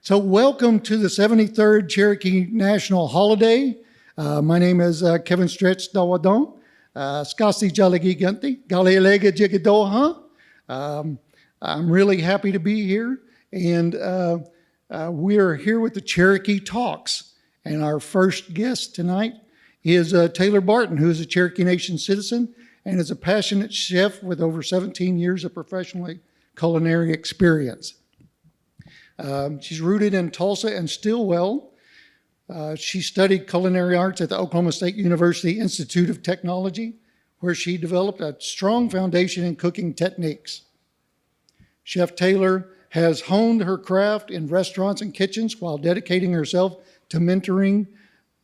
So welcome to the 73rd Cherokee National Holiday. My name is Kevin Stretch Dawadon. Skasi Jalagi Ganti, Galilega Jigadoha. I'm really happy to be here. And we're here with the Cherokee Talks. And our first guest tonight is Taelor Barton, who is a Cherokee Nation citizen and is a passionate chef with over 17 years of professional culinary experience. She's rooted in Tulsa and Stilwell. She studied culinary arts at the Oklahoma State University Institute of Technology, where she developed a strong foundation in cooking techniques. Chef Taelor has honed her craft in restaurants and kitchens while dedicating herself to mentoring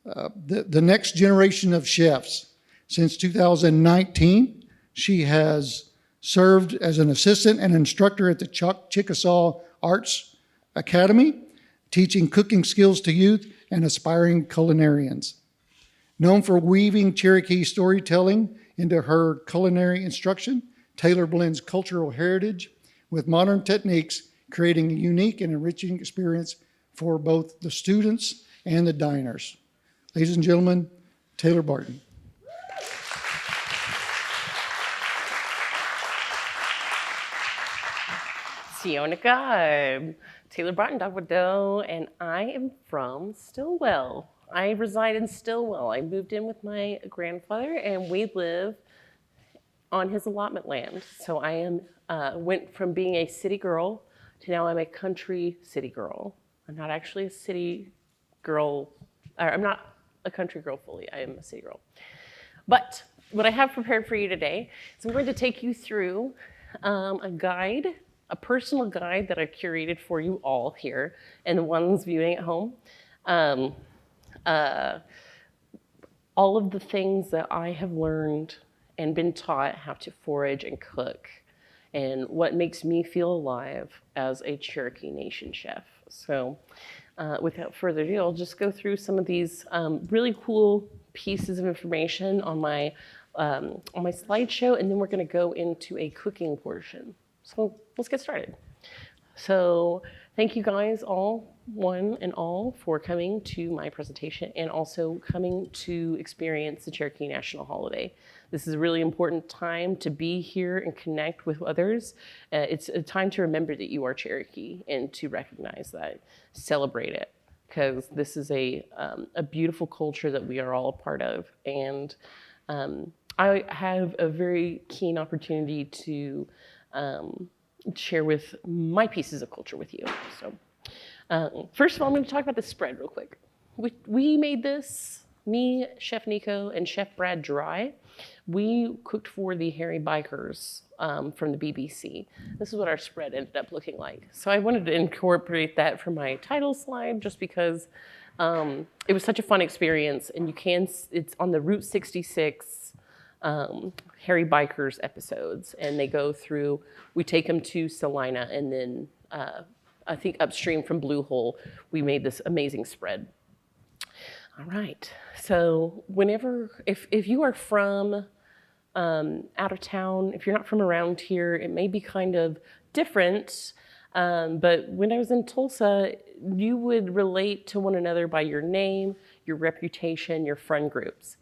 the next generation of chefs. Since 2019, she has served as an assistant and instructor at the Chickasaw Arts Academy, teaching cooking skills to youth and aspiring culinarians. Known for weaving Cherokee storytelling into her culinary instruction, Taelor blends cultural heritage with modern techniques, creating a unique and enriching experience for both the students and the diners. Ladies and gentlemen, Taelor Barton. Sionika. Taelor Barton, Dakwado, and I am from Stilwell. I reside in Stilwell. I moved in with my grandfather, and we live on his allotment land. So I am went from being a city girl to now I'm a country city girl. I'm not actually a city girl, or I'm not a country girl fully. I am a city girl. But what I have prepared for you today is I'm going to take you through a guide, a personal guide that I curated for you all here and the ones viewing at home. All of the things that I have learned and been taught how to forage and cook and what makes me feel alive as a Cherokee Nation chef. So without further ado, I'll just go through some of these really cool pieces of information on my slideshow, and then we're gonna go into a cooking portion. So let's get started. So thank you guys all, one and all, for coming to my presentation and also coming to experience the Cherokee National Holiday. This is a really important time to be here and connect with others. It's a time to remember that you are Cherokee and to recognize that, celebrate it, because this is a beautiful culture that we are all a part of. And I have a very keen opportunity to share with my pieces of culture with you. So first of all, I'm going to talk about the spread real quick. We made this, me, Chef Nico, and Chef Brad Dry. We cooked for the Harry Bikers from the BBC. This is what our spread ended up looking like. So I wanted to incorporate that for my title slide just because it was such a fun experience, and it's on the Route 66 Harry Bikers episodes, and they go through, we take them to Salina, and then I think upstream from Blue Hole, we made this amazing spread. All right, so if you are from out of town, if you're not from around here, it may be kind of different, but when I was in Tulsa, you would relate to one another by your name, your reputation, your friend groups.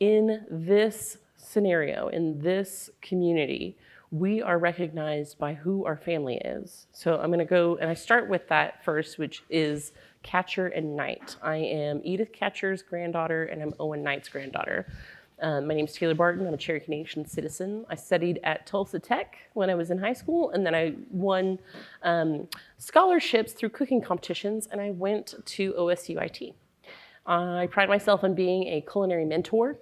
In this scenario, in this community, we are recognized by who our family is. So I'm gonna go, and I start with that first, which is Catcher and Knight. I am Edith Catcher's granddaughter, and I'm Owen Knight's granddaughter. My name is Taelor Barton. I'm a Cherokee Nation citizen. I studied at Tulsa Tech when I was in high school, and then I won scholarships through cooking competitions, and I went to OSU IT. I pride myself on being a culinary mentor.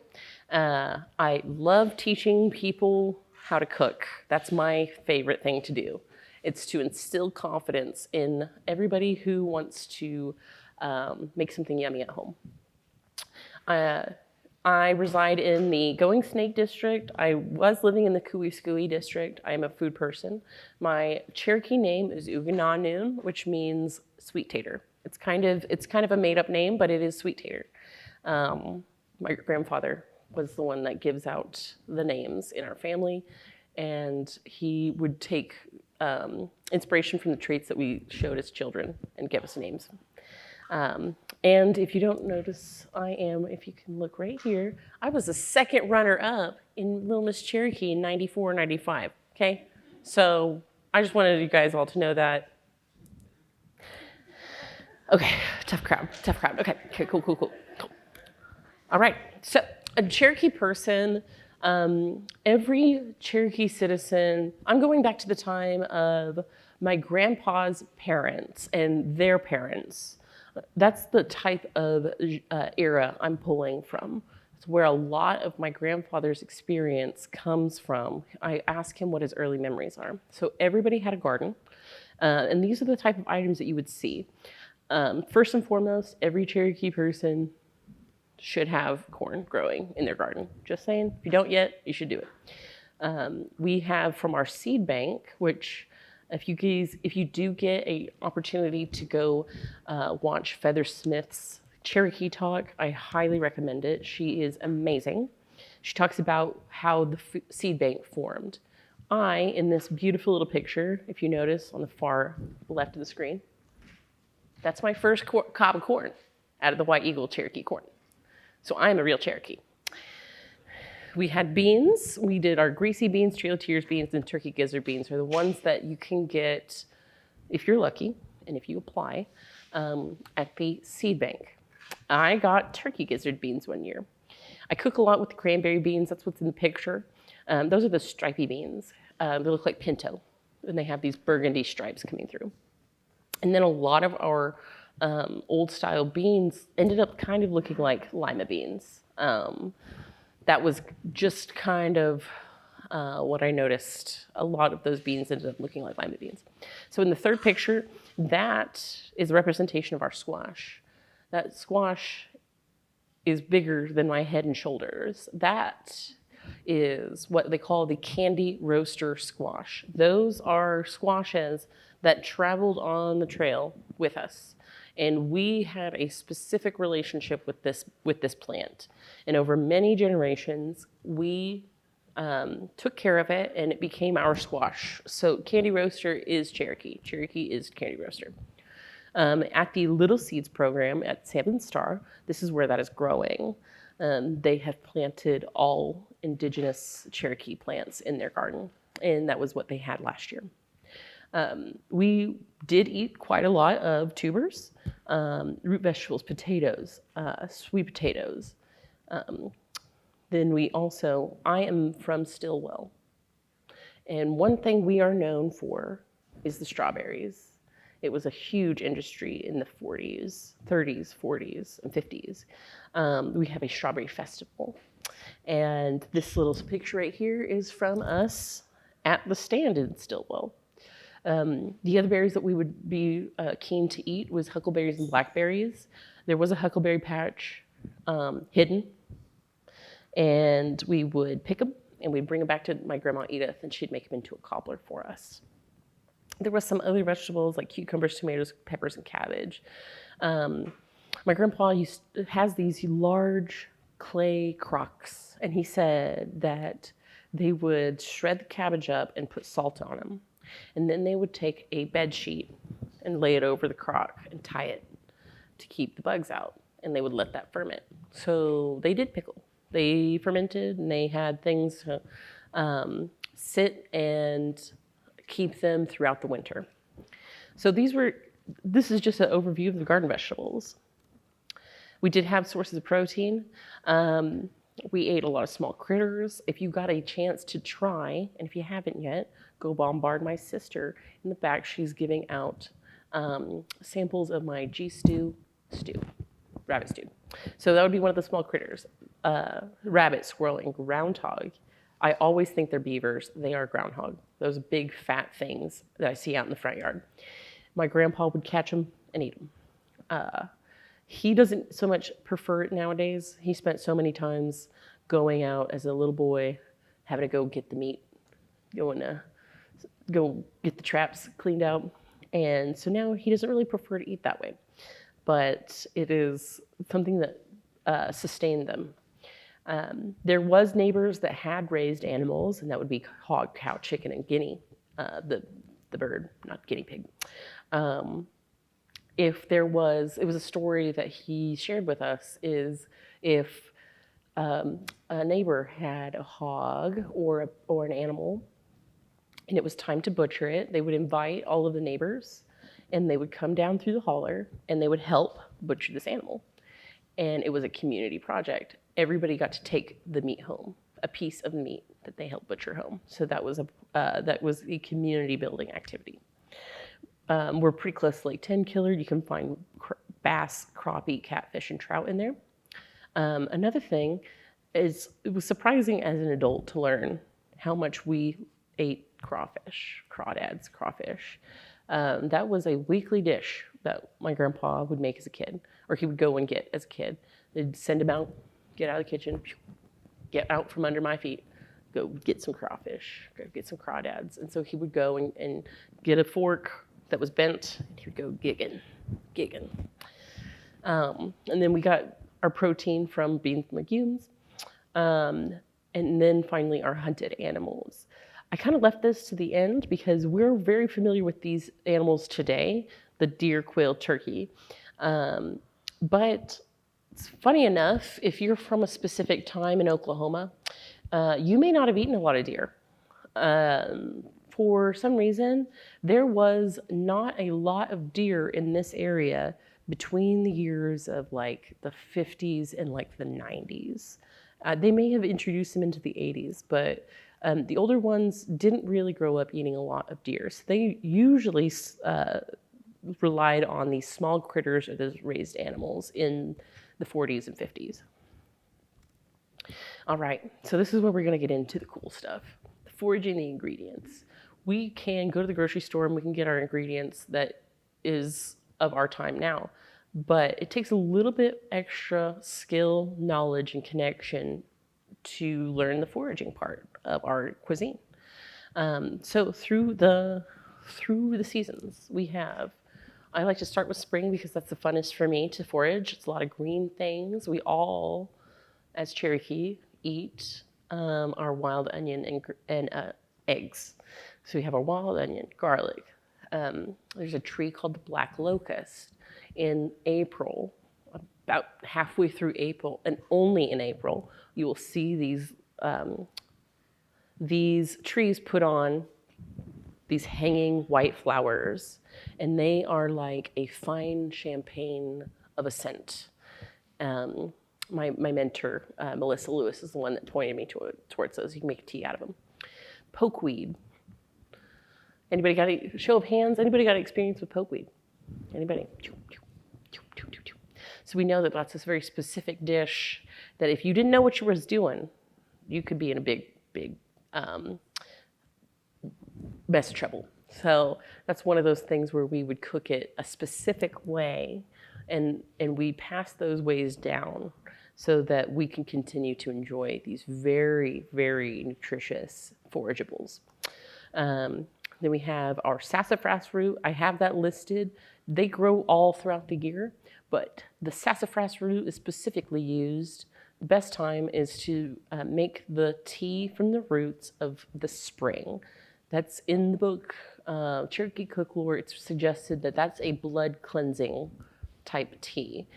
I love teaching people how to cook. That's my favorite thing to do. It's to instill confidence in everybody who wants to make something yummy at home. I reside in the Going Snake district. I was living in the Kuwiskui district. I am a food person. My Cherokee name is Ugananoon, which means sweet tater. It's kind of a made up name, but it is sweet tater. My grandfather was the one that gives out the names in our family, and he would take inspiration from the traits that we showed as children and give us names. And if you don't notice, if you can look right here, I was the second runner-up in Little Miss Cherokee in 94, 95, okay? So I just wanted you guys all to know that. Okay, tough crowd. Okay, cool. All right, so a Cherokee person, every Cherokee citizen, I'm going back to the time of my grandpa's parents and their parents. That's the type of era I'm pulling from. It's where a lot of my grandfather's experience comes from. I ask him what his early memories are. So everybody had a garden, and these are the type of items that you would see. First and foremost, every Cherokee person should have corn growing in their garden. Just saying, if you don't yet, you should do it. We have from our seed bank, which if you do get an opportunity to go watch Feather Smith's Cherokee talk, I highly recommend it. She is amazing. She talks about how the seed bank formed. In this beautiful little picture, if you notice on the far left of the screen, that's my first cob of corn out of the White Eagle Cherokee corn. So I'm a real Cherokee. We had beans. We did our greasy beans, Trail of Tears beans, and turkey gizzard beans are the ones that you can get if you're lucky and if you apply at the seed bank. I got turkey gizzard beans one year. I cook a lot with the cranberry beans. That's what's in the picture. Those are the stripy beans. They look like pinto, and they have these burgundy stripes coming through. And then a lot of our old style beans ended up kind of looking like lima beans. That was just kind of what I noticed. A lot of those beans ended up looking like lima beans. So in the third picture, that is a representation of our squash. That squash is bigger than my head and shoulders. That is what they call the candy roaster squash. Those are squashes that traveled on the trail with us. And we had a specific relationship with this plant. And over many generations, we took care of it, and it became our squash. So Candy Roaster is Cherokee. Cherokee is Candy Roaster. At the Little Seeds program at Salmon Star, this is where that is growing. They have planted all indigenous Cherokee plants in their garden, and that was what they had last year. We did eat quite a lot of tubers, root vegetables, potatoes, sweet potatoes. Then I am from Stilwell. And one thing we are known for is the strawberries. It was a huge industry in the 30s, 40s, and 50s. We have a strawberry festival. And this little picture right here is from us at the stand in Stilwell. The other berries that we would be keen to eat was huckleberries and blackberries. There was a huckleberry patch hidden, and we would pick them and we'd bring them back to my grandma Edith, and she'd make them into a cobbler for us. There was some other vegetables like cucumbers, tomatoes, peppers, and cabbage. My grandpa has these large clay crocks, and he said that they would shred the cabbage up and put salt on them. And then they would take a bed sheet and lay it over the crock and tie it to keep the bugs out. And they would let that ferment. So they did pickle. They fermented, and they had things sit and keep them throughout the winter. So this is just an overview of the garden vegetables. We did have sources of protein. We ate a lot of small critters. If you got a chance to try, and if you haven't yet, go bombard my sister in the back. She's giving out samples of my rabbit stew. So that would be one of the small critters. Rabbit, squirrel, and groundhog. I always think they're beavers. They are groundhog. Those big fat things that I see out in the front yard. My grandpa would catch them and eat them. He doesn't so much prefer it nowadays. He spent so many times going out as a little boy, having to go get the meat, go get the traps cleaned out. And so now he doesn't really prefer to eat that way. But it is something that sustained them. There was neighbors that had raised animals, and that would be hog, cow, chicken, and guinea. The the bird, not guinea pig. It was a story that he shared with us, is if a neighbor had a hog or an animal, and it was time to butcher it, they would invite all of the neighbors, and they would come down through the holler, and they would help butcher this animal. And it was a community project. Everybody got to take the meat home, a piece of meat that they helped butcher home. So that was a community building activity. We're pretty close to Lake Tenkiller. You can find bass, crappie, catfish, and trout in there. Another thing is, it was surprising as an adult to learn how much we ate crawdads, crawfish. That was a weekly dish that my grandpa would make as a kid, or he would go and get as a kid. They'd send him out, get out of the kitchen, get out from under my feet, go get some crawfish, go get some crawdads. And so he would go and get a fork that was bent, and he would go gigging. And then we got our protein from beans and legumes. And then finally our hunted animals. I kind of left this to the end because we're very familiar with these animals today, the deer, quail, turkey. But it's funny enough, if you're from a specific time in Oklahoma, you may not have eaten a lot of deer. For some reason, there was not a lot of deer in this area between the years of like the 50s and like the 90s. They may have introduced them into the 80s, but the older ones didn't really grow up eating a lot of deer. So they usually relied on these small critters or those raised animals in the 40s and 50s. All right, so this is where we're gonna get into the cool stuff, foraging the ingredients. We can go to the grocery store and we can get our ingredients that is of our time now, but it takes a little bit extra skill, knowledge, and connection to learn the foraging part of our cuisine. So through the seasons, I like to start with spring because that's the funnest for me to forage. It's a lot of green things. We all, as Cherokee, eat our wild onion and eggs. So we have our wild onion, garlic. There's a tree called the black locust. In April, about halfway through April, and only in April, you will see these trees put on these hanging white flowers, and they are like a fine champagne of a scent. My mentor, Melissa Lewis, is the one that pointed me towards those. You can make a tea out of them. Pokeweed. Anybody got a show of hands? Anybody got experience with pokeweed? Anybody? So we know that that's this very specific dish that if you didn't know what you was doing, you could be in a big mess of trouble. So that's one of those things where we would cook it a specific way, and we pass those ways down so that we can continue to enjoy these very, very nutritious forageables. Then we have our sassafras root. I have that listed. They grow all throughout the year, but the sassafras root is specifically used. The best time is to make the tea from the roots of the spring. That's in the book, Cherokee Cooklore. It's suggested that that's a blood cleansing type tea.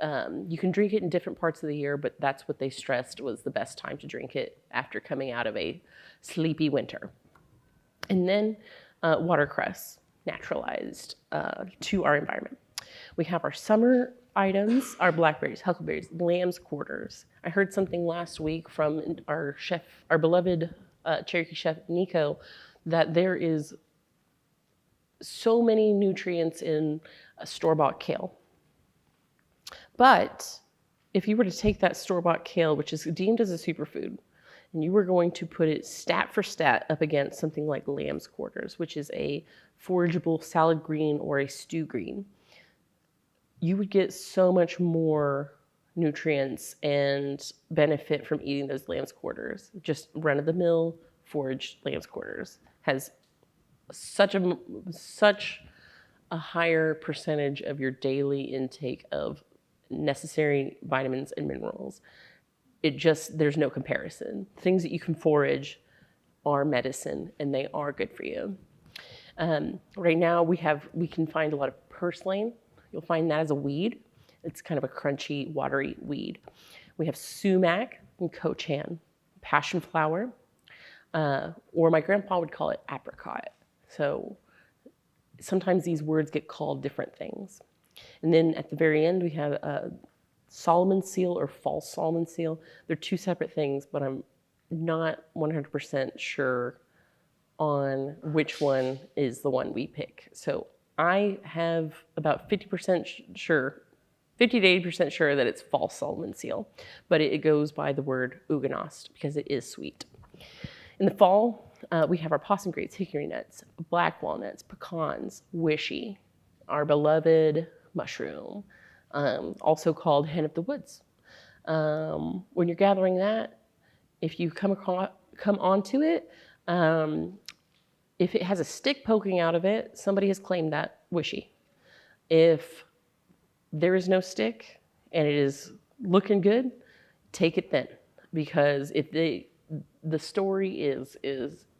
You can drink it in different parts of the year, but that's what they stressed was the best time to drink it after coming out of a sleepy winter. And then watercress, naturalized to our environment. We have our summer items, our blackberries, huckleberries, lamb's quarters. I heard something last week from our chef, our beloved Cherokee chef, Nico, that there is so many nutrients in a store-bought kale. But if you were to take that store-bought kale, which is deemed as a superfood, and you were going to put it stat for stat up against something like lamb's quarters, which is a forageable salad green or a stew green, you would get so much more nutrients and benefit from eating those lamb's quarters. Just run-of-the-mill foraged lamb's quarters has such a higher percentage of your daily intake of necessary vitamins and minerals. There's no comparison. Things that you can forage are medicine, and they are good for you. Right now we can find a lot of purslane. You'll find that as a weed. It's kind of a crunchy, watery weed. We have sumac and cochan, passion flower, or my grandpa would call it apricot. So sometimes these words get called different things. And then at the very end, we have Solomon seal or false Solomon seal. They're two separate things, but I'm not 100% sure on which one is the one we pick. So I have about 50% sure, 50 to 80% sure that it's false Solomon seal, but it goes by the word uganost because it is sweet. In the fall, we have our possum grates, hickory nuts, black walnuts, pecans, wishy, our beloved mushroom, also called hen of the woods. When you're gathering that, if you come onto it, if it has a stick poking out of it, somebody has claimed that wishy. If there is no stick and it is looking good, take it then, because if the story is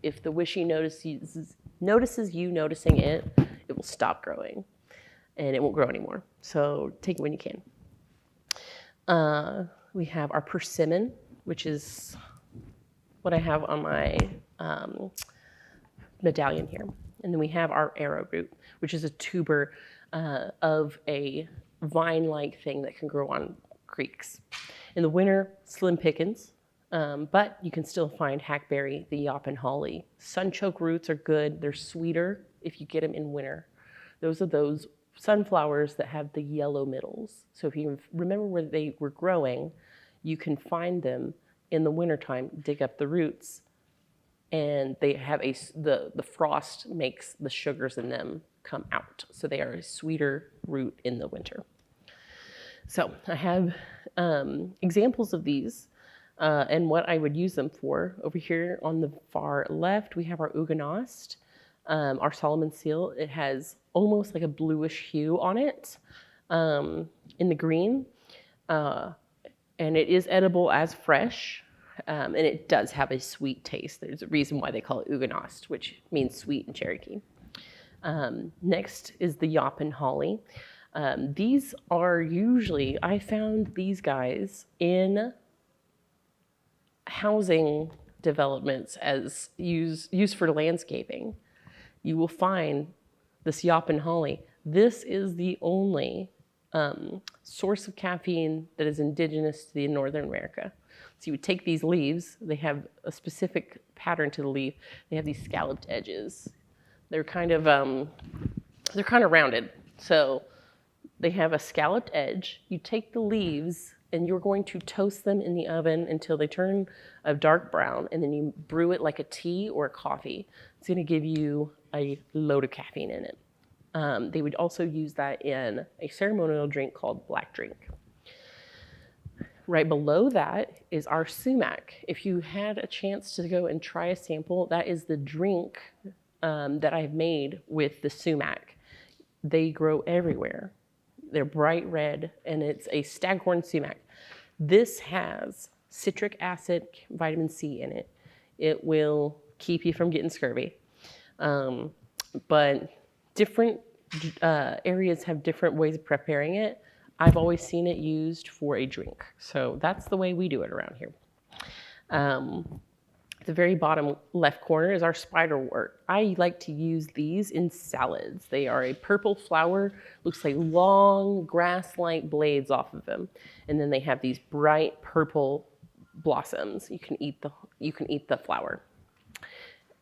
if the wishy notices you noticing it, it will stop growing and it won't grow anymore. So take it when you can. We have our persimmon, which is what I have on my medallion here. And then we have our arrowroot, which is a tuber of a vine-like thing that can grow on creeks. In the winter, slim pickings, but you can still find hackberry, the yop and holly. Sunchoke roots are good. They're sweeter if you get them in winter. Those are those sunflowers that have the yellow middles. So if you remember where they were growing, you can find them in the wintertime, dig up the roots, and they have the frost makes the sugars in them come out. So they are a sweeter root in the winter. So I have examples of these and what I would use them for. Over here on the far left, we have our uganost, our Solomon seal. It has almost like a bluish hue on it in the green. And it is edible as fresh, and it does have a sweet taste. There's a reason why they call it uganost, which means sweet in Cherokee. Next is the yop and holly. These are usually, I found these guys in housing developments as used for landscaping. You will find this yop and holly. This is the only source of caffeine that is indigenous to the Northern America. So you would take these leaves, they have a specific pattern to the leaf. They have these scalloped edges. They're kind of rounded. So they have a scalloped edge. You take the leaves and you're going to toast them in the oven until they turn a dark brown, and then you brew it like a tea or a coffee. It's gonna give you a load of caffeine in it. They would also use that in a ceremonial drink called black drink. Right below that is our sumac. If you had a chance to go and try a sample, that is the drink that I've made with the sumac. They grow everywhere. They're bright red, and it's a staghorn sumac. This has citric acid, vitamin C in it. It will keep you from getting scurvy. But different areas have different ways of preparing it. I've always seen it used for a drink. So that's the way we do it around here. The very bottom left corner is our spiderwort. I like to use these in salads. They are a purple flower, looks like long grass-like blades off of them. And then they have these bright purple blossoms. You can eat the flower.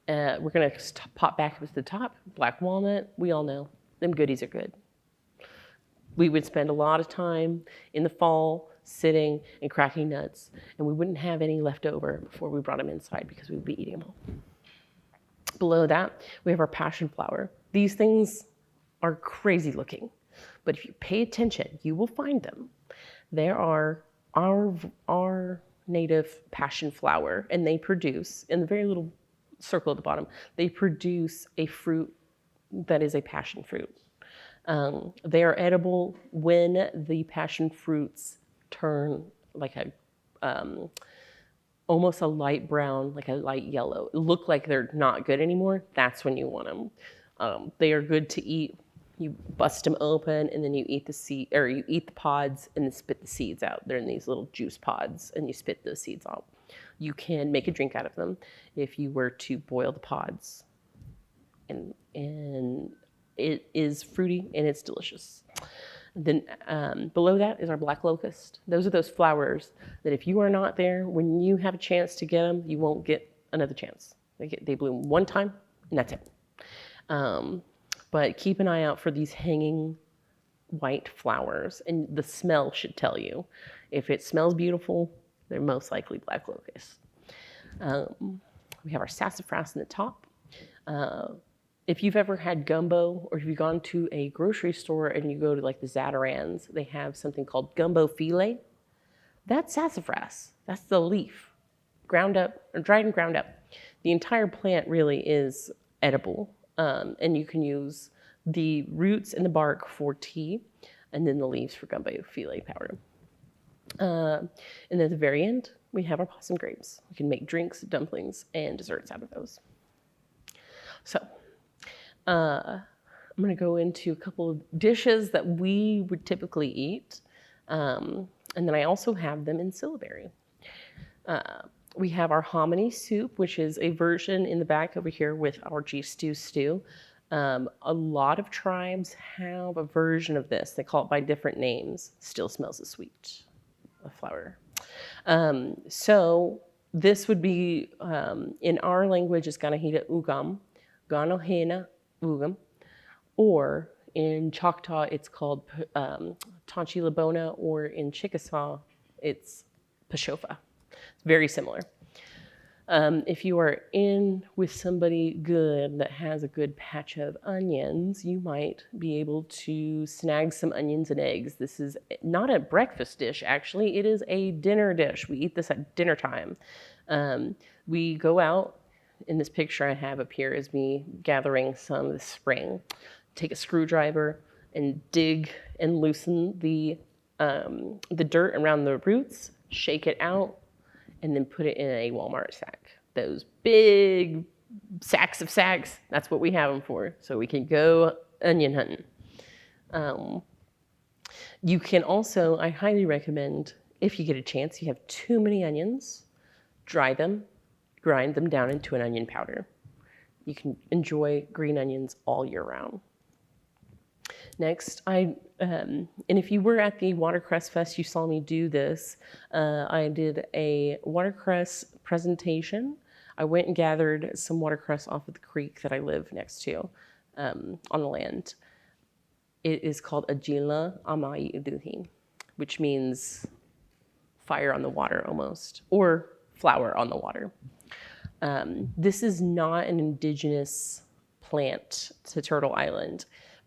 We're gonna pop back up to the top. Black walnut, we all know, them goodies are good. We would spend a lot of time in the fall sitting and cracking nuts, and we wouldn't have any left over before we brought them inside because we would be eating them all. Below that, we have our passion flower. These things are crazy looking, but if you pay attention, you will find them. There are our native passion flower, and they produce, in the very little circle at the bottom, they produce a fruit that is a passion fruit. They are edible when the passion fruits turn like almost a light brown, like a light yellow. Look like they're not good anymore. That's when you want them. They are good to eat. You bust them open, and then you eat the seed, or you eat the pods, and then spit the seeds out. They're in these little juice pods, and you spit those seeds out. You can make a drink out of them if you were to boil the pods, and it is fruity and it's delicious. Then below that is our black locust. Those are those flowers that if you are not there when you have a chance to get them, you won't get another chance. They bloom one time, and that's it. But keep an eye out for these hanging white flowers, and the smell should tell you. If it smells beautiful, they're most likely black locust. We have our sassafras in the top. If you've ever had gumbo, or if you've gone to a grocery store and you go to like the Zatarans, they have something called gumbo filet. That's sassafras. That's the leaf, ground up, or dried and ground up. The entire plant really is edible. And you can use the roots and the bark for tea, and then the leaves for gumbo filet powder. And then at the very end, we have our possum grapes. We can make drinks, dumplings, and desserts out of those. So I'm going to go into a couple of dishes that we would typically eat. And then I also have them in syllabary. We have our hominy soup, which is a version in the back over here with our stew. A lot of tribes have a version of this. They call it by different names. Still smells of sweet, a flower. So this would be, in our language, it's Ganahita Ugam, Ganohena Ugam, or in Choctaw, it's called Tanchi Labona, or in Chickasaw, it's Pashofa. It's very similar. If you are in with somebody good that has a good patch of onions, you might be able to snag some onions and eggs. This is not a breakfast dish, actually. It is a dinner dish. We eat this at dinner time. We go out. In this picture I have up here is me gathering some this spring. Take a screwdriver and dig and loosen the dirt around the roots, shake it out, and then put it in a Walmart sack. Those big sacks of sacks, that's what we have them for, so we can go onion hunting. You can also, I highly recommend, if you get a chance, you have too many onions, dry them, grind them down into an onion powder. You can enjoy green onions all year round. Next, and if you were at the Watercress Fest, you saw me do this. I did a watercress presentation. I went and gathered some watercress off of the creek that I live next to on the land. It is called Ajila Amai Uduhi, which means fire on the water almost, or flower on the water. This is not an indigenous plant to Turtle Island,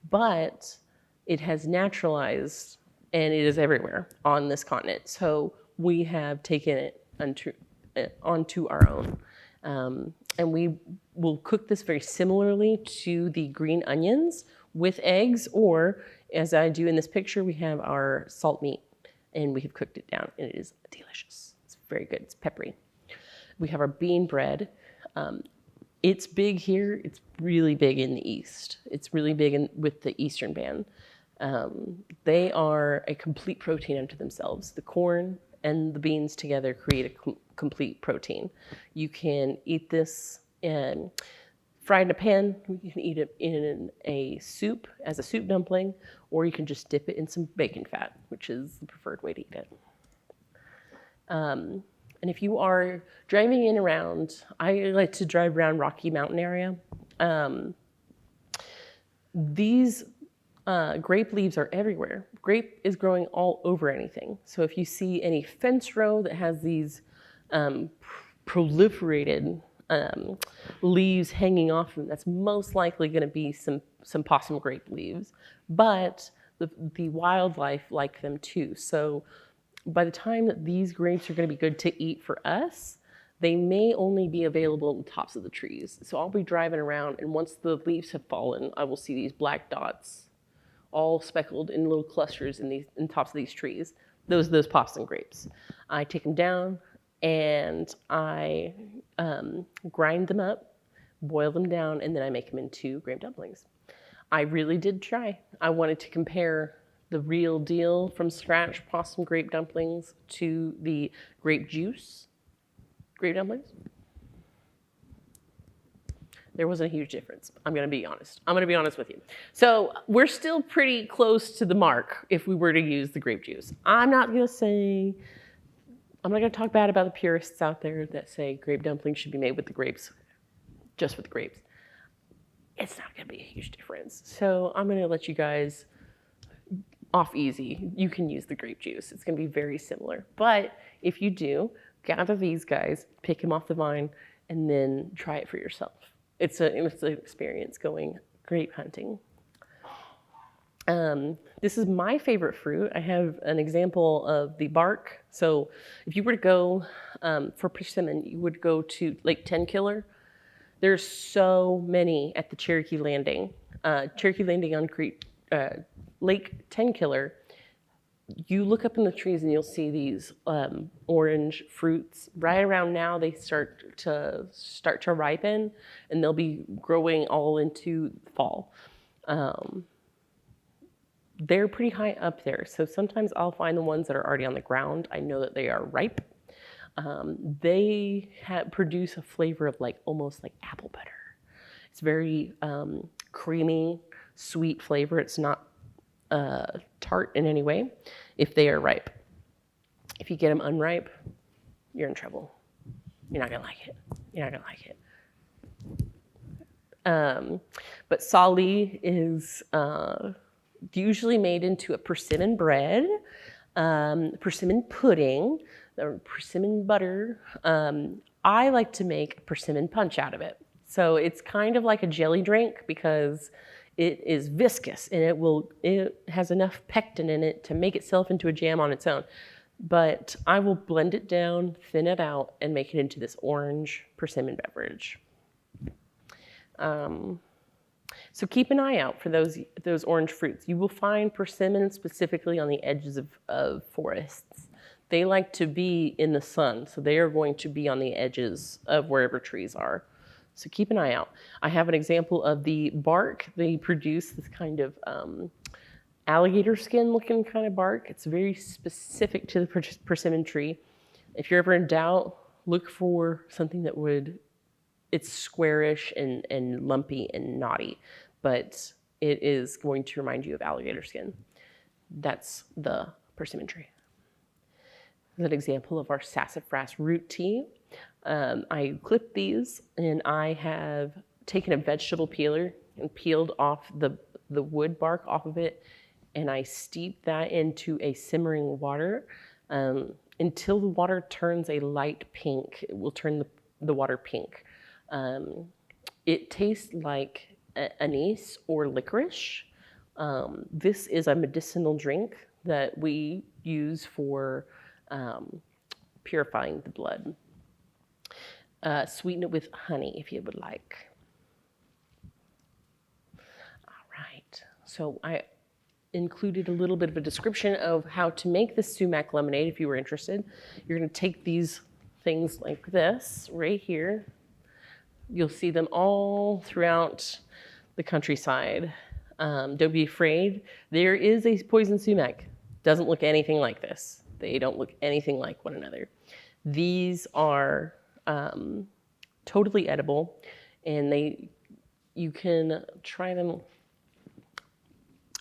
but it has naturalized, and it is everywhere on this continent. So we have taken it onto our own. And we will cook this very similarly to the green onions with eggs, or as I do in this picture, we have our salt meat, and we have cooked it down, and it is delicious. It's very good. It's peppery. We have our bean bread. It's big here. It's really big in the East. It's really big with the Eastern band. They are a complete protein unto themselves. The corn and the beans together create a complete protein. You can eat this fried in a pan. You can eat it in a soup as a soup dumpling, or you can just dip it in some bacon fat, which is the preferred way to eat it. And if you are driving in around, I like to drive around Rocky Mountain area. These grape leaves are everywhere. Grape is growing all over anything. So if you see any fence row that has these proliferated leaves hanging off them, that's most likely going to be some possum grape leaves. But the wildlife like them too. So by the time that these grapes are going to be good to eat for us, they may only be available on the tops of the trees. So I'll be driving around, and once the leaves have fallen, I will see these black dots all speckled in little clusters in tops of these trees. Those possum grapes. I take them down and I grind them up boil them down, and then I make them into grape dumplings. I really did try. I wanted to compare the real deal from scratch possum grape dumplings to the grape juice grape dumplings. There wasn't a huge difference. I'm going to be honest. I'm going to be honest with you. So we're still pretty close to the mark if we were to use the grape juice. I'm not going to talk bad about the purists out there that say grape dumplings should be made with the grapes, just with the grapes. It's not going to be a huge difference. So I'm going to let you guys off easy. You can use the grape juice. It's going to be very similar. But if you do, gather these guys, pick them off the vine, and then try it for yourself. It's an experience going grape hunting. This is my favorite fruit. I have an example of the bark. So if you were to go for persimmon, you would go to Lake 10 Killer. There's so many at the Cherokee Landing. Cherokee Landing on Lake 10 Killer. You look up in the trees and you'll see these orange fruits. Right around now, they start to ripen, and they'll be growing all into fall. They're pretty high up there, so sometimes I'll find the ones that are already on the ground. I know that they are ripe. They produce a flavor of almost like apple butter. It's very creamy, sweet flavor. It's not tart in any way if they are ripe. If you get them unripe, you're in trouble. You're not gonna like it. You're not gonna like it. But sali is usually made into a persimmon bread, persimmon pudding, or persimmon butter. I like to make a persimmon punch out of it. So it's kind of like a jelly drink because it is viscous and it has enough pectin in it to make itself into a jam on its own. But I will blend it down, thin it out, and make it into this orange persimmon beverage. So keep an eye out for those orange fruits. You will find persimmon specifically on the edges of forests. They like to be in the sun, so they are going to be on the edges of wherever trees are. So keep an eye out. I have an example of the bark. They produce this kind of alligator skin looking kind of bark. It's very specific to the persimmon tree. If you're ever in doubt, look for something that it's squarish and lumpy and knotty, but it is going to remind you of alligator skin. That's the persimmon tree. An example of our sassafras root tea. I clipped these, and I have taken a vegetable peeler and peeled off the wood bark off of it, and I steeped that into a simmering water until the water turns a light pink. It will turn the water pink. It tastes like anise or licorice. This is a medicinal drink that we use for purifying the blood. Sweeten it with honey if you would like. All right, so I included a little bit of a description of how to make the sumac lemonade if you were interested. You're going to take these things like this right here. You'll see them all throughout the countryside. Don't be afraid. There is a poison sumac. Doesn't look anything like this. They don't look anything like one another. These are totally edible, and you can try them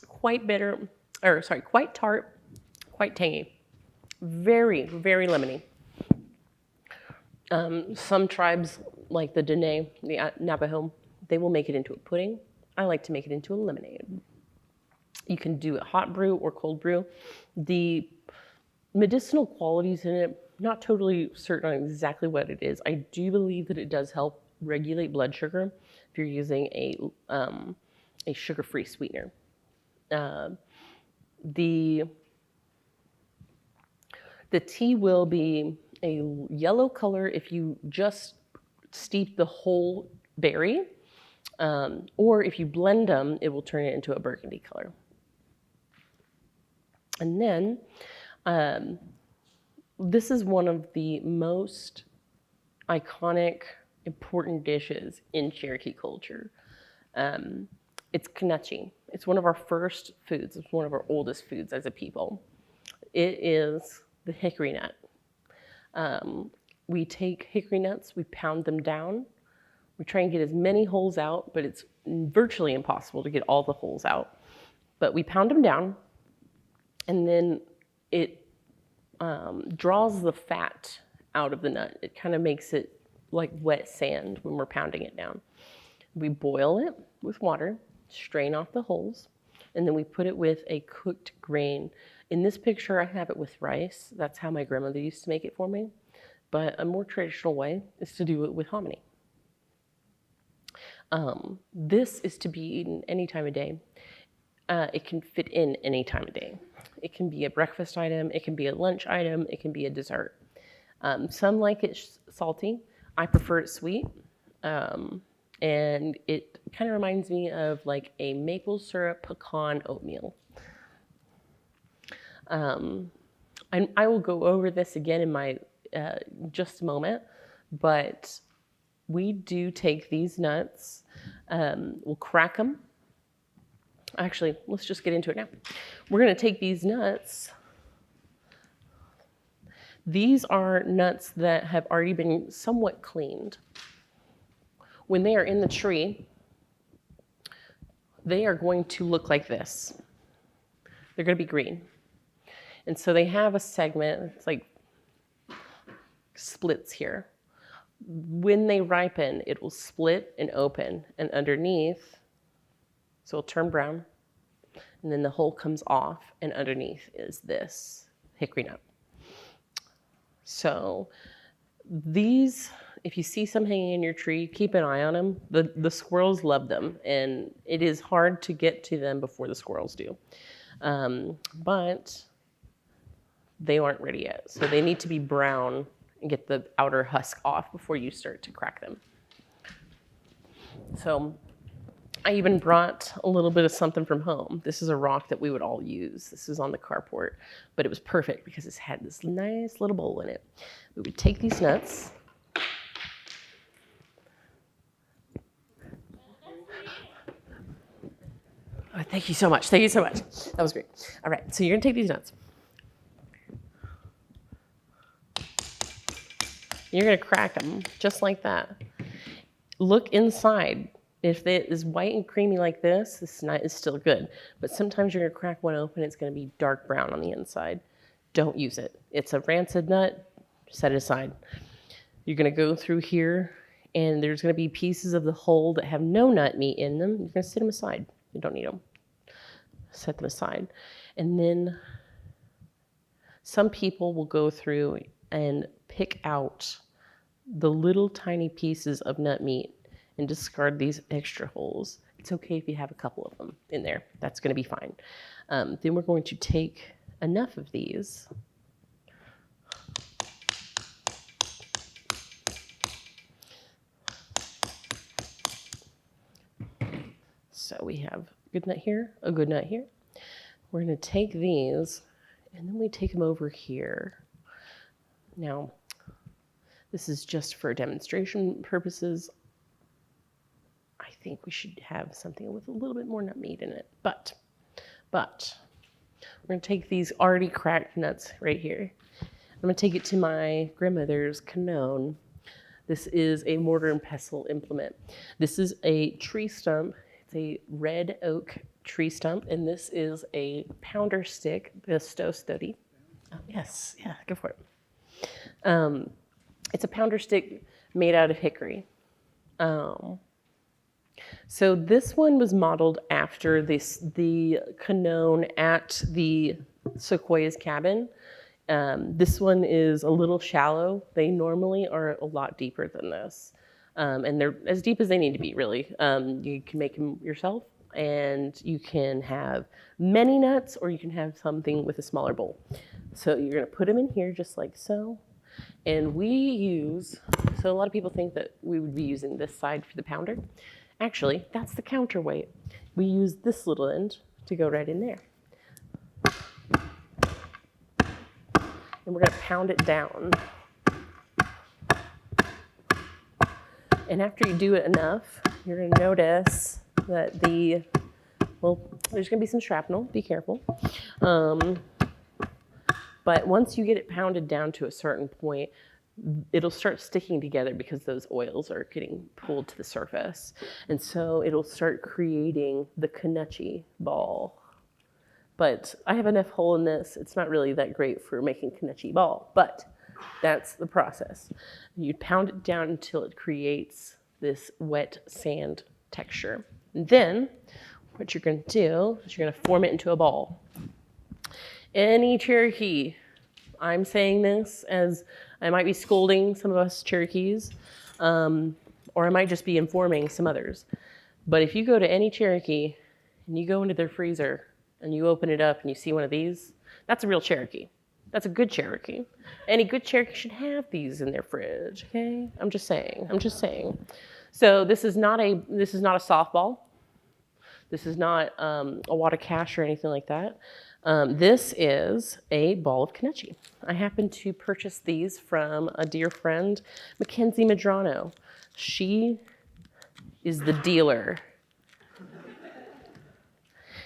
quite tart, quite tangy, very, very lemony. Some tribes, like the Dene, the Navajo, they will make it into a pudding. I like to make it into a lemonade. You can do it hot brew or cold brew. The medicinal qualities in it, not totally certain on exactly what it is. I do believe that it does help regulate blood sugar if you're using a sugar-free sweetener. The tea will be a yellow color if you just steep the whole berry, or if you blend them, it will turn it into a burgundy color. And then this is one of the most iconic important dishes in Cherokee culture. It's knutsy. It's one of our first foods. It's one of our oldest foods as a people. It is the hickory nut. We take hickory nuts, we pound them down. We try and get as many holes out, but it's virtually impossible to get all the holes out. But we pound them down, and then it draws the fat out of the nut. It kind of makes it like wet sand when we're pounding it down. We boil it with water, strain off the holes, and then we put it with a cooked grain. In this picture, I have it with rice. That's how my grandmother used to make it for me. But a more traditional way is to do it with hominy. This is to be eaten any time of day. It can fit in any time of day. It can be a breakfast item, it can be a lunch item, it can be a dessert. Some like it salty. I prefer it sweet. And it kind of reminds me of like a maple syrup pecan oatmeal. And I will go over this again in my just a moment, but we do take these nuts, we'll crack them. Actually, let's just get into it now. We're going to take these nuts. These are nuts that have already been somewhat cleaned. When they are in the tree, they are going to look like this. They're going to be green. And so they have a segment, it's like splits here. When they ripen, it will split and open, and underneath, so it'll turn brown, and then the hull comes off, and underneath is this hickory nut. So these, if you see some hanging in your tree, keep an eye on them. The squirrels love them, and it is hard to get to them before the squirrels do. But they aren't ready yet, so they need to be brown and get the outer husk off before you start to crack them. So I even brought a little bit of something from home. This is a rock that we would all use. This is on the carport, but it was perfect because it had this nice little bowl in it. We would take these nuts. Oh, thank you so much. Thank you so much. That was great. All right, so you're gonna take these nuts. You're gonna crack them just like that. Look inside. If it is white and creamy like this nut is still good. But sometimes you're gonna crack one open, it's gonna be dark brown on the inside. Don't use it. It's a rancid nut, set it aside. You're gonna go through here, and there's gonna be pieces of the hull that have no nut meat in them. You're gonna set them aside. You don't need them. Set them aside. And then some people will go through and pick out the little tiny pieces of nut meat and discard these extra holes. It's okay if you have a couple of them in there. That's going to be fine. Then we're going to take enough of these. So we have a good nut here, a good nut here. We're going to take these, and then we take them over here. Now, this is just for demonstration purposes. I think we should have something with a little bit more nut meat in it. But we're going to take these already cracked nuts right here. I'm going to take it to my grandmother's canon. This is a mortar and pestle implement. This is a tree stump. It's a red oak tree stump, and this is a pounder stick, the Stowe study. Oh, yes, yeah, go for it. It's a pounder stick made out of hickory. So this one was modeled after the canon at the Sequoia's cabin. This one is a little shallow. They normally are a lot deeper than this. And they're as deep as they need to be, really. You can make them yourself, and you can have many nuts, or you can have something with a smaller bowl. So you're gonna put them in here just like so. And we use, so a lot of people think that we would be using this side for the pounder. Actually, that's the counterweight. We use this little end to go right in there. And we're gonna pound it down. And after you do it enough, you're going to notice that there's going to be some shrapnel. Be careful. But once you get it pounded down to a certain point, it'll start sticking together because those oils are getting pulled to the surface. And so it'll start creating the knuckle ball. But I have enough hole in this. It's not really that great for making knuckle ball, but that's the process. You pound it down until it creates this wet sand texture. And then what you're going to do is you're going to form it into a ball. Any Cherokee, I'm saying this as I might be scolding some of us Cherokees, or I might just be informing some others. But if you go to any Cherokee and you go into their freezer and you open it up and you see one of these, that's a real Cherokee. That's a good Cherokee. Any good Cherokee should have these in their fridge, okay? I'm just saying. So this is not a softball. This is not a wad of cash or anything like that. This is a ball of knuckle. I happened to purchase these from a dear friend, Mackenzie Medrano. She is the dealer.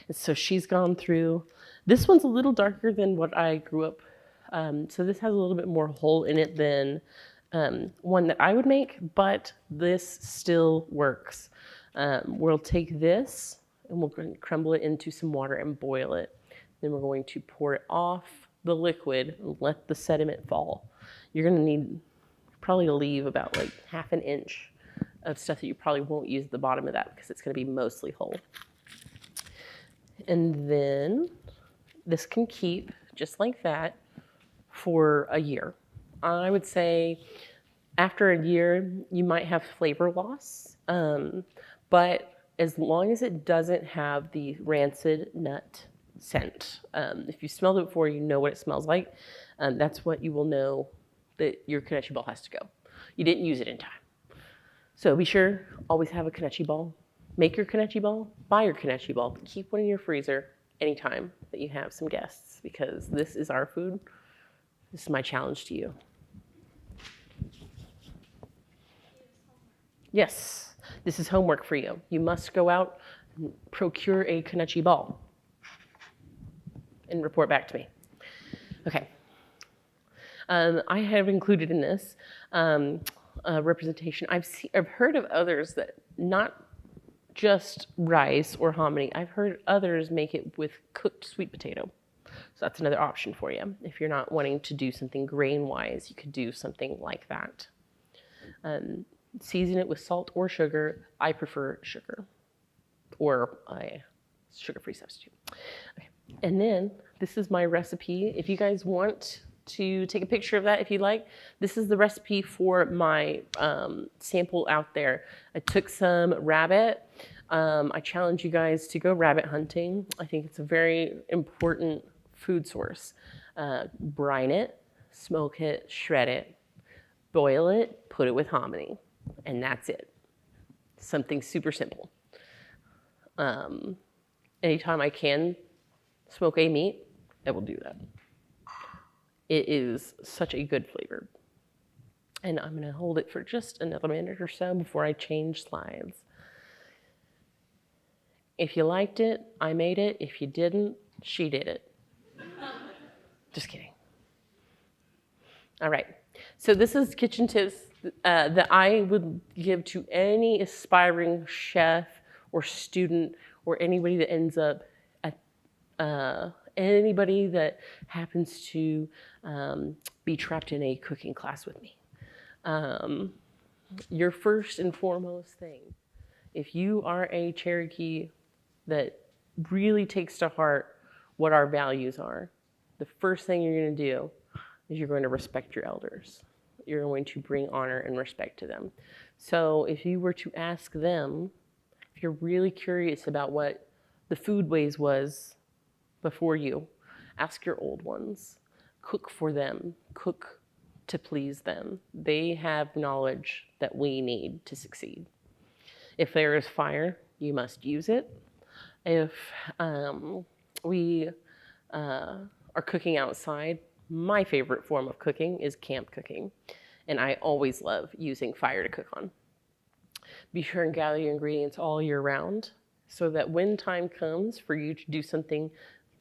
And so she's gone through, this one's a little darker than what I grew up. So this has a little bit more hole in it than one that I would make, but this still works. We'll take this and we'll crumble it into some water and boil it. Then we're going to pour it off the liquid and let the sediment fall. You're going to need probably to leave about like half an inch of stuff that you probably won't use at the bottom of that because it's going to be mostly whole. And then this can keep just like that for a year. I would say after a year, you might have flavor loss, but as long as it doesn't have the rancid nut scent. If you smelled it before, you know what it smells like. That's what you will know that your knuckle ball has to go. You didn't use it in time. So be sure, always have a knuckle ball. Make your knuckle ball, buy your knuckle ball. Keep one in your freezer anytime that you have some guests because this is our food. This is my challenge to you. Yes, this is homework for you. You must go out and procure a knuckle ball and report back to me. Okay. I have included in this representation. I've heard of others that not just rice or hominy. I've heard others make it with cooked sweet potato. So that's another option for you. If you're not wanting to do something grain-wise, you could do something like that. Season it with salt or sugar. I prefer sugar or a sugar-free substitute. Okay. And then this is my recipe. If you guys want to take a picture of that, if you like, this is the recipe for my sample out there. I took some rabbit. I challenge you guys to go rabbit hunting. I think it's a very important food source. Brine it, smoke it, shred it, boil it, put it with hominy, and that's it. Something super simple. Anytime I can smoke a meat, I will do that. It is such a good flavor. And I'm going to hold it for just another minute or so before I change slides. If you liked it, I made it. If you didn't, she did it. Just kidding. All right. So this is kitchen tips that I would give to any aspiring chef or student or anybody that ends up at anybody that happens to be trapped in a cooking class with me. Your first and foremost thing, if you are a Cherokee that really takes to heart what our values are, the first thing you're going to do is you're going to respect your elders. You're going to bring honor and respect to them. So if you were to ask them, if you're really curious about what the foodways was before you, ask your old ones. Cook for them. Cook to please them. They have knowledge that we need to succeed. If there is fire, you must use it. If we are cooking outside, my favorite form of cooking is camp cooking. And I always love using fire to cook on. Be sure and gather your ingredients all year round so that when time comes for you to do something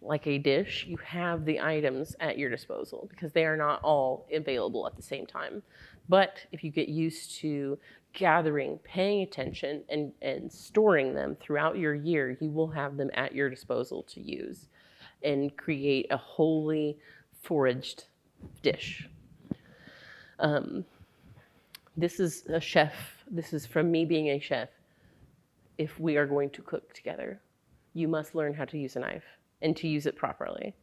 like a dish, you have the items at your disposal because they are not all available at the same time. But if you get used to gathering, paying attention, and storing them throughout your year, you will have them at your disposal to use and create a wholly foraged dish. This is a chef. This is from me being a chef. If we are going to cook together, you must learn how to use a knife and to use it properly.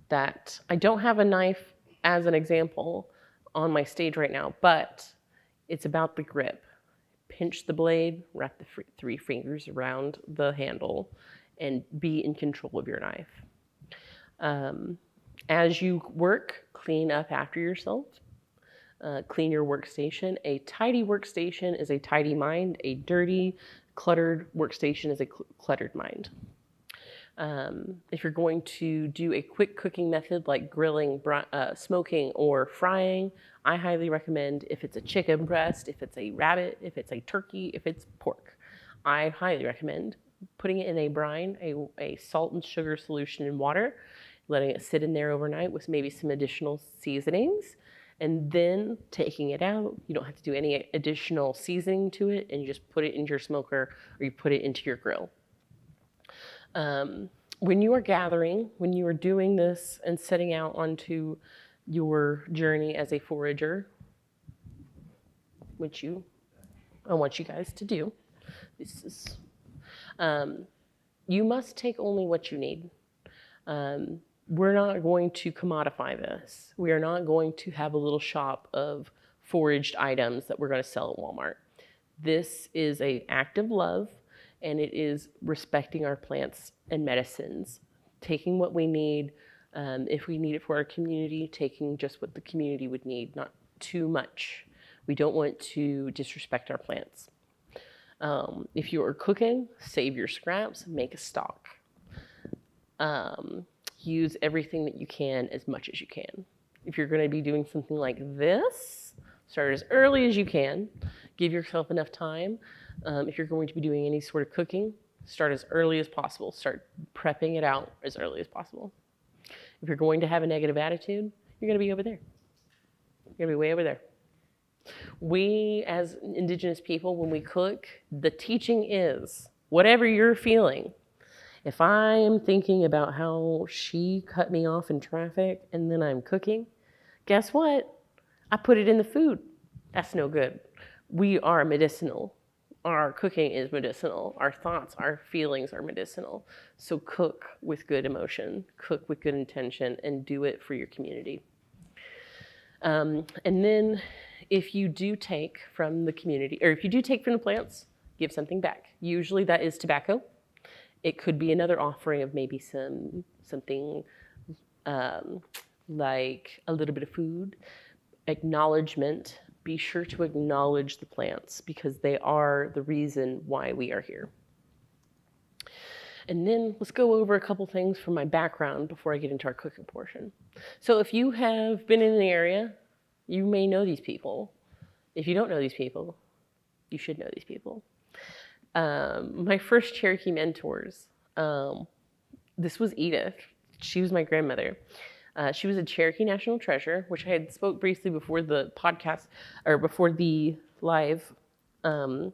That I don't have a knife as an example on my stage right now, but it's about the grip. Pinch the blade, wrap the three fingers around the handle, and be in control of your knife. As you work, clean up after yourself. Clean your workstation. A tidy workstation is a tidy mind. A dirty, cluttered workstation is a cluttered mind. If you're going to do a quick cooking method like grilling, smoking, or frying, I highly recommend if it's a chicken breast, if it's a rabbit, if it's a turkey, if it's pork, I highly recommend putting it in a brine, a salt and sugar solution in water, letting it sit in there overnight with maybe some additional seasonings, and then taking it out. You don't have to do any additional seasoning to it, and you just put it into your smoker or you put it into your grill. When you are gathering, when you are doing this and setting out onto your journey as a forager, which I want you guys to do, this is, you must take only what you need. We're not going to commodify this. We are not going to have a little shop of foraged items that we're going to sell at Walmart. This is an act of love, and it is respecting our plants and medicines, taking what we need. If we need it for our community, taking just what the community would need, not too much. We don't want to disrespect our plants. If you are cooking, save your scraps, make a stock. Use everything that you can as much as you can. If you're going to be doing something like this, start as early as you can. Give yourself enough time. If you're going to be doing any sort of cooking, start as early as possible. Start prepping it out as early as possible. If you're going to have a negative attitude, you're going to be over there. You're going to be way over there. We, as Indigenous people, when we cook, the teaching is whatever you're feeling. If I am thinking about how she cut me off in traffic and then I'm cooking, guess what? I put it in the food. That's no good. We are medicinal. Our cooking is medicinal. Our thoughts, our feelings are medicinal. So cook with good emotion, cook with good intention, and do it for your community. And then if you do take from the community, or if you do take from the plants, give something back. Usually that is tobacco. It could be another offering of maybe something like a little bit of food. Acknowledgement. Be sure to acknowledge the plants because they are the reason why we are here. And then let's go over a couple things from my background before I get into our cooking portion. So if you have been in the area, you may know these people. If you don't know these people, you should know these people. My first Cherokee mentors, this was Edith. She was my grandmother. She was a Cherokee National Treasure, which I had spoke briefly before the podcast, or before the live, that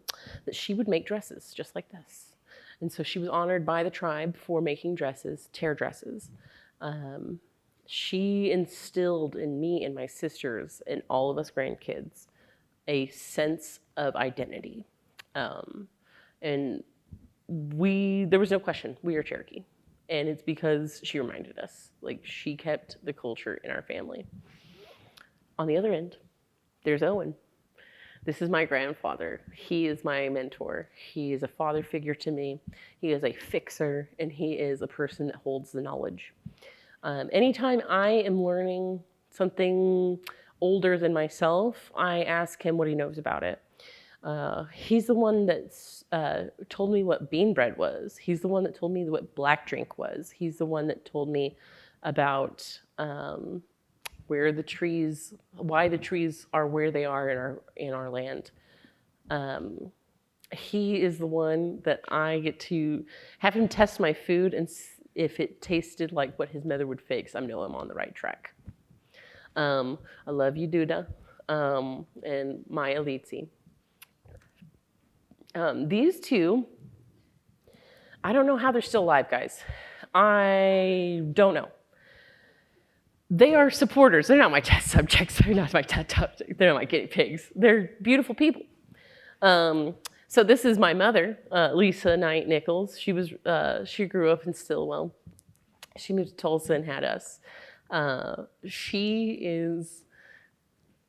she would make dresses just like this. And so she was honored by the tribe for making dresses, tear dresses. She instilled in me and my sisters and all of us grandkids a sense of identity. And there was no question, we are Cherokee. And it's because she reminded us, like she kept the culture in our family. On the other end, there's Owen. This is my grandfather. He is my mentor. He is a father figure to me. He is a fixer, and he is a person that holds the knowledge. Anytime I am learning something older than myself, I ask him what he knows about it. He's the one that told me what bean bread was. He's the one that told me what black drink was. He's the one that told me about why the trees are where they are in our land. he is the one that I get to have him test my food, and if it tasted like what his mother would fix, I know I'm on the right track. I love you, Duda, and Maya Litsi. These two, I don't know how they're still alive, guys. I don't know. They are supporters. They're not my test subjects. They're not my test subjects. They're not my guinea pigs. They're beautiful people. So this is my mother, Lisa Knight Nichols. She grew up in Stilwell. She moved to Tulsa and had us. She is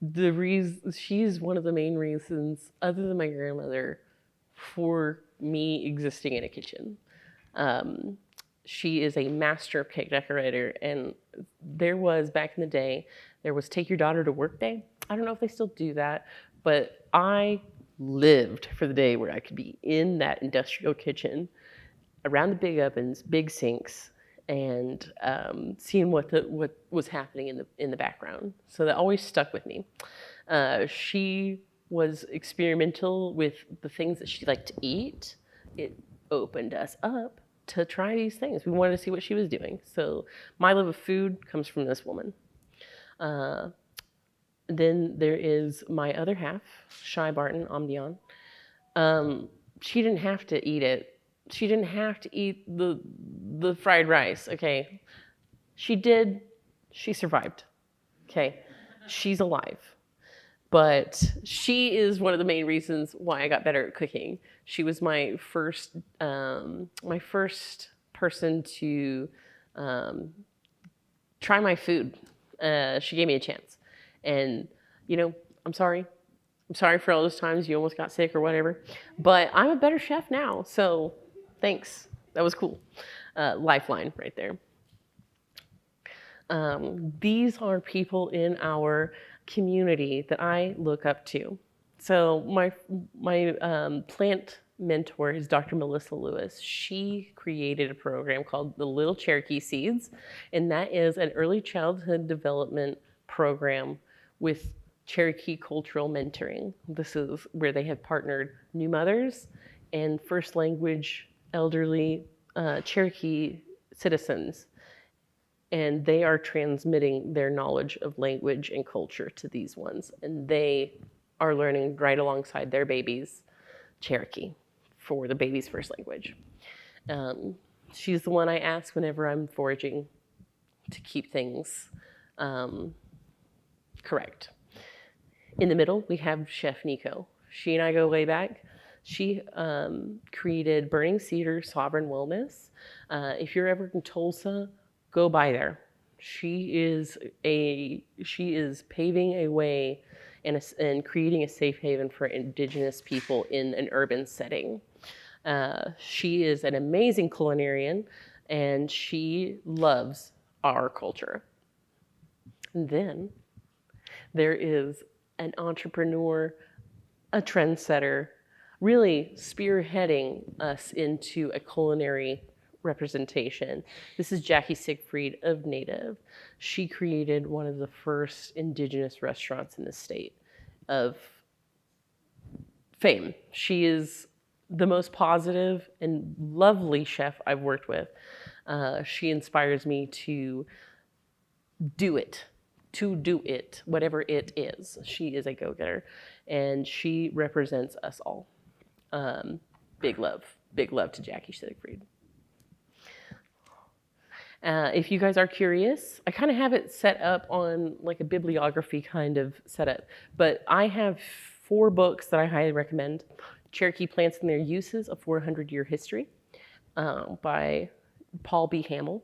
one of the main reasons, other than my grandmother, for me existing in a kitchen. She is a master cake decorator, and back in the day, there was Take Your Daughter to Work Day. I don't know if they still do that, but I lived for the day where I could be in that industrial kitchen, around the big ovens, big sinks, and seeing what was happening in the background. So that always stuck with me. She was experimental with the things that she liked to eat. It opened us up to try these things. We wanted to see what she was doing. So my love of food comes from this woman. Then there is my other half, Shy Barton Omdion. She didn't have to eat it. She didn't have to eat the fried rice, okay? She did. She survived, okay? She's alive. But she is one of the main reasons why I got better at cooking. She was my first person to try my food. She gave me a chance. And, I'm sorry. I'm sorry for all those times you almost got sick or whatever. But I'm a better chef now, so thanks. That was cool. Lifeline right there. These are people in our community that I look up to. So my plant mentor is Dr. Melissa Lewis. She created a program called the Little Cherokee Seeds, and that is an early childhood development program with Cherokee cultural mentoring. This is where they have partnered new mothers and first language elderly Cherokee citizens, and they are transmitting their knowledge of language and culture to these ones, and they are learning right alongside their babies Cherokee for the baby's first language. She's the one I ask whenever I'm foraging to keep things correct. In the middle, we have Chef Nico. She and I go way back. She created Burning Cedar Sovereign Wellness. If you're ever in Tulsa, go by there. She is paving a way and creating a safe haven for Indigenous people in an urban setting. She is an amazing culinarian, and she loves our culture. And then there is an entrepreneur, a trendsetter, really spearheading us into a culinary representation. This is Jackie Siegfried of Native. She created one of the first Indigenous restaurants in the state of fame. She is the most positive and lovely chef I've worked with. She inspires me to do it, whatever it is. She is a go-getter, and she represents us all. Big love to Jackie Siegfried. If you guys are curious, I kind of have it set up on like a bibliography kind of setup, but I have 4 books that I highly recommend. Cherokee Plants and Their Uses, A 400-Year History by Paul B. Hamill.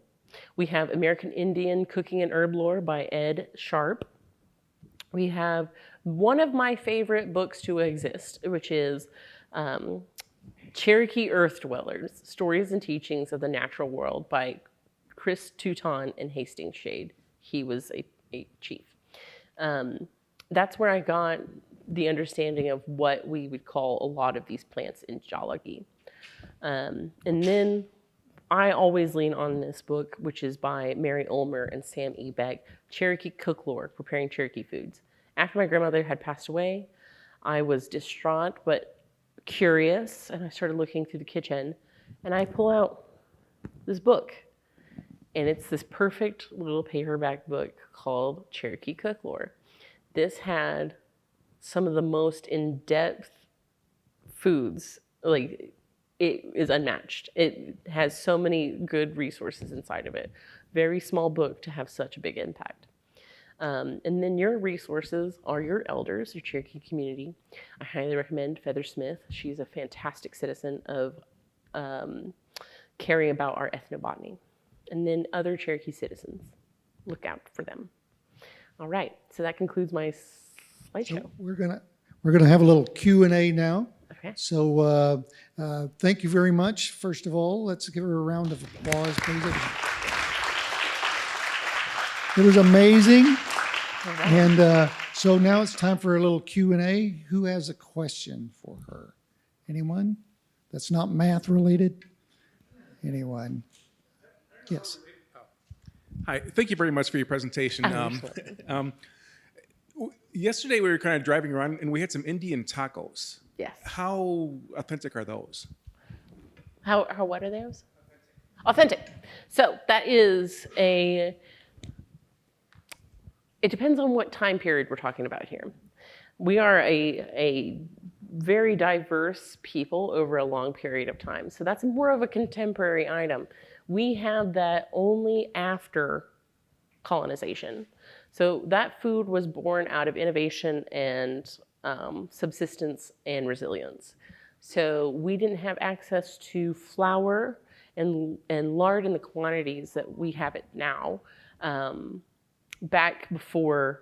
We have American Indian Cooking and Herb Lore by Ed Sharp. We have one of my favorite books to exist, which is Cherokee Earth Dwellers, Stories and Teachings of the Natural World by Chris Touton and Hastings Shade. He was a chief. That's where I got the understanding of what we would call a lot of these plants in geology. And then I always lean on this book, which is by Mary Ulmer and Sam E. Beck, Cherokee Cook Lore, Preparing Cherokee Foods. After my grandmother had passed away, I was distraught, but curious, and I started looking through the kitchen, and I pull out this book. And it's this perfect little paperback book called Cherokee Cook Lore. This had some of the most in-depth foods. Like, it is unmatched. It has so many good resources inside of it. Very small book to have such a big impact. And then your resources are your elders, your Cherokee community. I highly recommend Feather Smith. She's a fantastic citizen of caring about our ethnobotany. And then other Cherokee citizens. Look out for them. All right, so that concludes my slideshow. So we're gonna have a little Q&A now. Okay. So thank you very much. First of all, let's give her a round of applause, please. It was amazing. Right. And so now it's time for a little Q&A. Who has a question for her? Anyone? That's not math related? Anyone? Yes. Hi, thank you very much for your presentation. Yesterday we were kind of driving around and we had some Indian tacos. Yes. How authentic are those? How what are those? Authentic. So that is it depends on what time period we're talking about here. We are a very diverse people over a long period of time. So that's more of a contemporary item. We have that only after colonization. So that food was born out of innovation and subsistence and resilience. So we didn't have access to flour and lard in the quantities that we have it now back before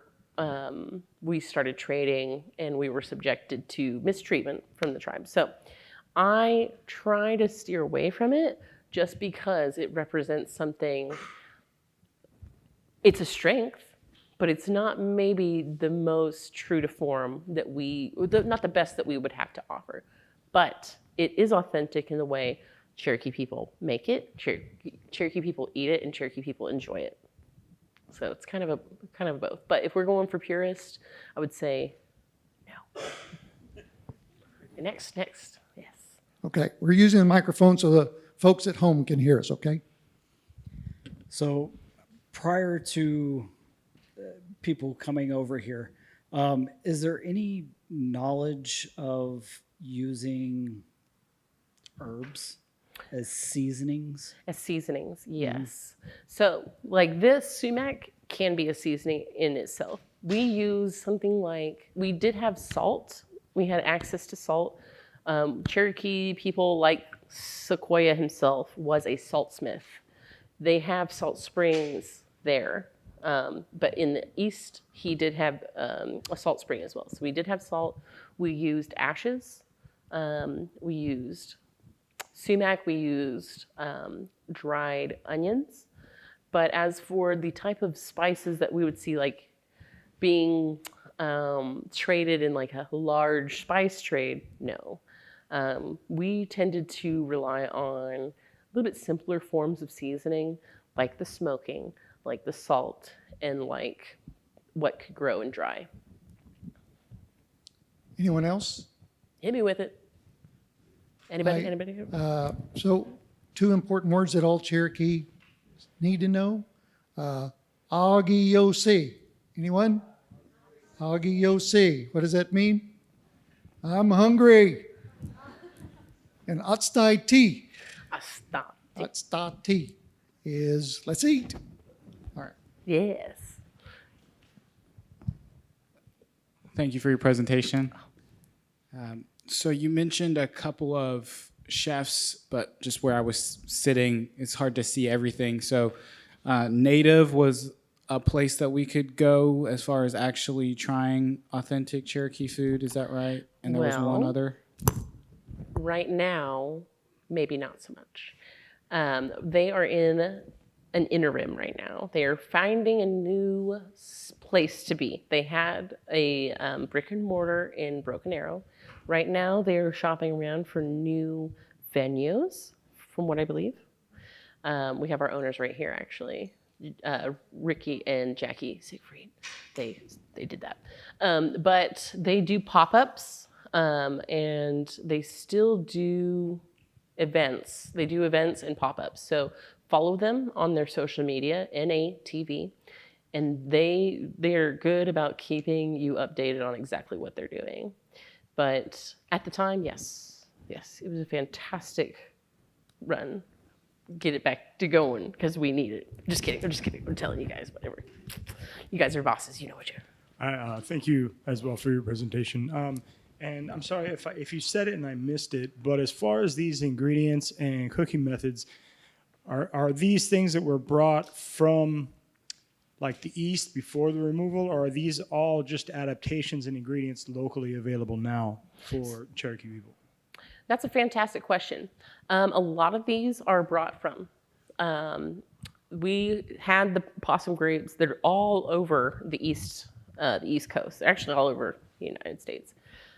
we started trading and we were subjected to mistreatment from the tribe. So I try to steer away from it just because it represents something, it's a strength, but it's not maybe the most true to form that not the best that we would have to offer. But it is authentic in the way Cherokee people make it, Cherokee people eat it, and Cherokee people enjoy it. So it's kind of both. But if we're going for purist, I would say no. Next, yes. Okay, we're using the microphone so the folks at home can hear us, okay? So prior to people coming over here, is there any knowledge of using herbs as seasonings? As seasonings, yes. So like this sumac can be a seasoning in itself. We use something like, we did have salt. We had access to salt. Cherokee people like Sequoia himself was a saltsmith. They have salt springs there. But in the east, he did have a salt spring as well. So we did have salt. We used ashes. We used sumac. We used dried onions. But as for the type of spices that we would see like being traded in like a large spice trade, no. We tended to rely on a little bit simpler forms of seasoning, like the smoking, like the salt, and like what could grow and dry. Anyone else? Hit me with it. Anybody? So two important words that all Cherokee need to know. Agi-yo-si. Anyone? Agi-yo-si. What does that mean? I'm hungry. And atstai-ti. Atstai-ti is let's eat. All right. Yes. Thank you for your presentation. So you mentioned a couple of chefs, but just where I was sitting, it's hard to see everything. So Native was a place that we could go as far as actually trying authentic Cherokee food. Is that right? And there was one Well, other? Right now, maybe not so much. They are in an interim right now. They are finding a new place to be. They had a brick and mortar in Broken Arrow. Right now, they are shopping around for new venues, from what I believe. We have our owners right here, actually. Ricky and Jackie Siegfried. They did that. But they do pop-ups. And they still do events. They do events and pop-ups. So follow them on their social media, NATV, and they're good about keeping you updated on exactly what they're doing. But at the time, yes, it was a fantastic run. Get it back to going because we need it. I'm just kidding. I'm telling you guys, whatever. You guys are bosses. You know what you're. Thank you as well for your presentation. And I'm sorry if you said it and I missed it, but as far as these ingredients and cooking methods, are these things that were brought from like the East before the removal, or are these all just adaptations and ingredients locally available now for Cherokee people? That's a fantastic question. A lot of these are brought from. We had the possum grapes that are all over the East Coast. They're actually all over the United States.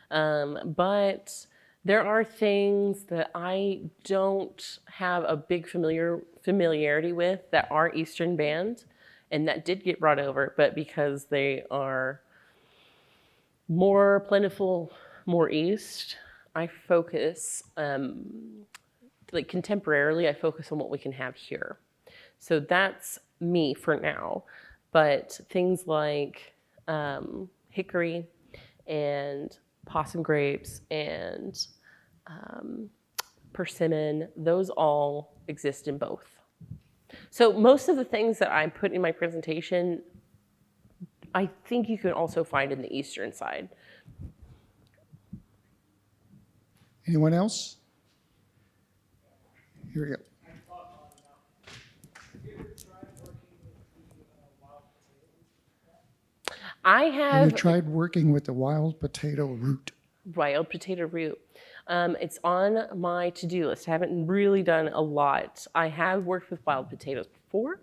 But there are things that I don't have a big familiarity with that are Eastern banned, and that did get brought over, but because they are more plentiful, more East, I focus, like contemporarily, I focus on what we can have here. So that's me for now. But things like hickory and possum grapes and persimmon, those all exist in both. So most of the things that I put in my presentation, I think you can also find in the eastern side. Anyone else? Here we go. I Have you have tried working with the wild potato root? wild potato root. It's on my to-do list. I haven't really done a lot. I have worked with wild potatoes before,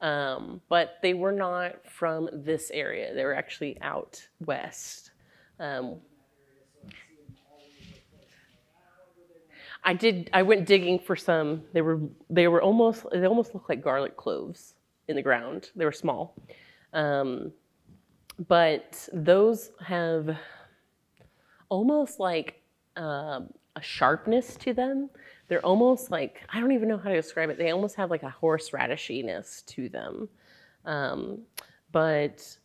but they were not from this area. They were actually out west. I went digging for some. They almost looked like garlic cloves in the ground. They were small. But those have almost like a sharpness to them. They're almost like, I don't even know how to describe it. They almost have like a horseradishiness to them. But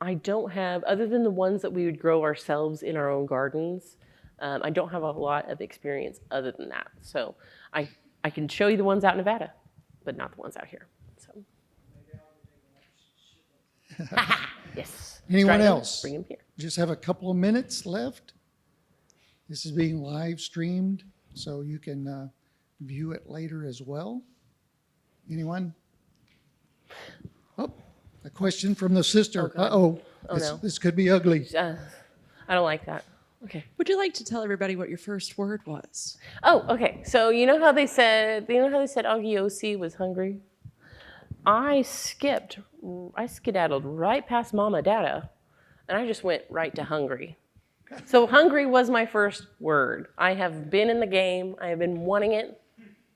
I don't have, other than the ones that we would grow ourselves in our own gardens, I don't have a lot of experience other than that. So I can show you the ones out in Nevada, but not the ones out here. So. Yes. Anyone Try them, else? Bring them here. Just have a couple of minutes left. This is being live streamed, so you can view it later as well. Anyone? Oh, a question from the sister. Oh, Uh-oh. no. This could be ugly. I don't like that. Okay. Would you like to tell everybody what your first word was? Oh, okay. So you know how they said Agiosi was hungry? I skedaddled right past Mama Dada, and I just went right to hungry. So hungry was my first word. I have been in the game. I have been wanting it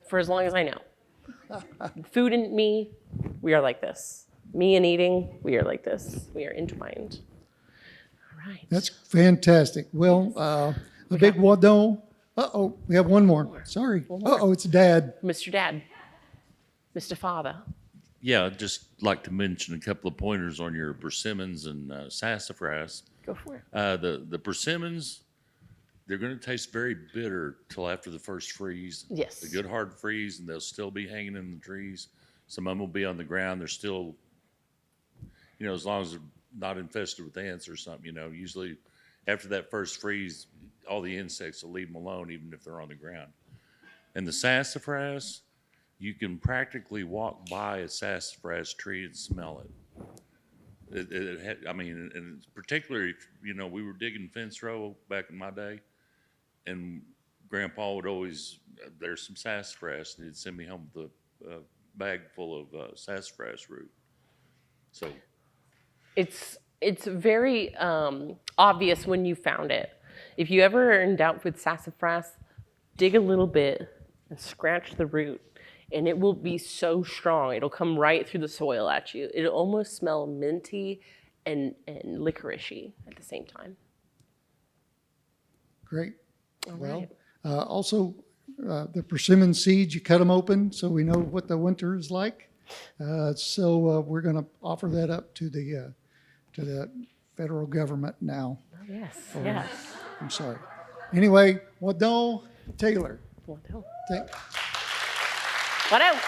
for as long as I know. Food and me, we are like this. Me and eating, we are like this. We are entwined. All right. That's fantastic. Well, a big wadon. Uh-oh, we have one more. Sorry. Uh-oh, it's Dad. Mr. Dad. Mr. Father. Yeah, I'd just like to mention a couple of pointers on your persimmons and sassafras. Go for it. The persimmons, they're going to taste very bitter till after the first freeze. Yes. The good hard freeze, and they'll still be hanging in the trees. Some of them will be on the ground. They're still, as long as they're not infested with ants or something, usually after that first freeze, all the insects will leave them alone, even if they're on the ground. And the sassafras, you can practically walk by a sassafras tree and smell it. And particularly, we were digging fence row back in my day, and Grandpa would always, there's some sassafras, and he'd send me home with a bag full of sassafras root. So It's very obvious when you found it. If you ever are in doubt with sassafras, dig a little bit and scratch the root, and it will be so strong. It'll come right through the soil at you. It'll almost smell minty and licoricey at the same time. Great. All Well, right. also, the persimmon seeds, you cut them open so we know what the winter is like. So we're going to offer that up to the federal government now. Oh, yes, yes. I'm sorry. Anyway, Taylor. Well, no. Thank- What else?